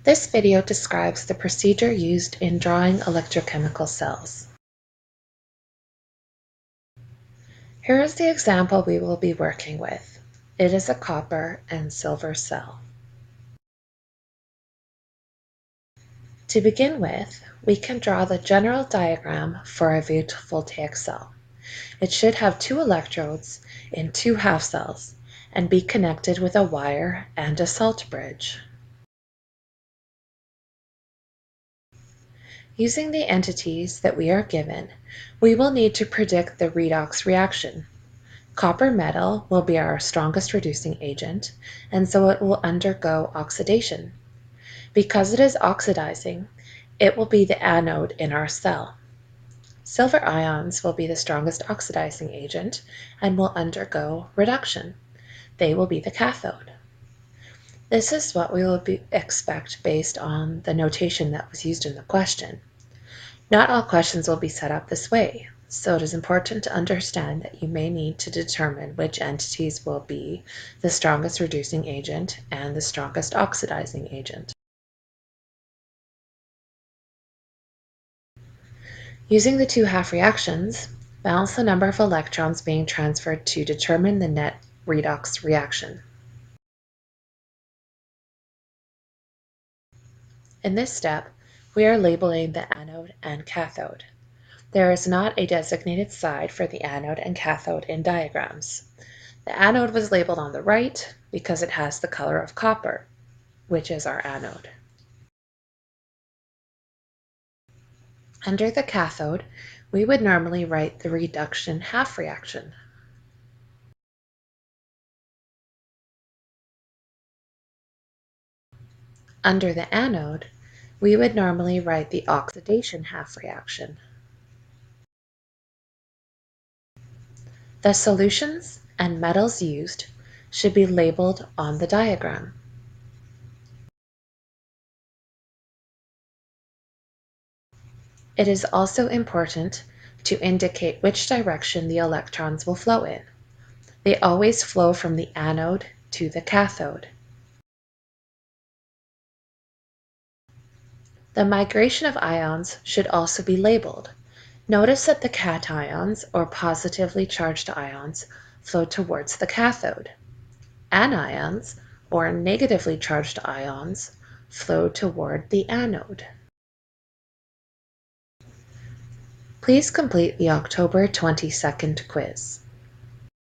This video describes the procedure used in drawing electrochemical cells. Here is the example we will be working with. It is a copper and silver cell. To begin with, we can draw the general diagram for a photovoltaic cell. It should have two electrodes in two half cells and be connected with a wire and a salt bridge. Using the entities that we are given, we will need to predict the redox reaction. Copper metal will be our strongest reducing agent, and so it will undergo oxidation. Because it is oxidizing, it will be the anode in our cell. Silver ions will be the strongest oxidizing agent and will undergo reduction. They will be the cathode. This is what we will expect based on the notation that was used in the question. Not all questions will be set up this way, so it is important to understand that you may need to determine which entities will be the strongest reducing agent and the strongest oxidizing agent. Using the two half reactions, balance the number of electrons being transferred to determine the net redox reaction. In this step, we are labeling the anode and cathode. There is not a designated side for the anode and cathode in diagrams. The anode was labeled on the right because it has the color of copper, which is our anode. Under the cathode, we would normally write the reduction half reaction. Under the anode, we would normally write the oxidation half reaction. The solutions and metals used should be labeled on the diagram. It is also important to indicate which direction the electrons will flow in. They always flow from the anode to the cathode. The migration of ions should also be labeled. Notice that the cations, or positively charged ions, flow towards the cathode. Anions, or negatively charged ions, flow toward the anode. Please complete the October 22nd quiz.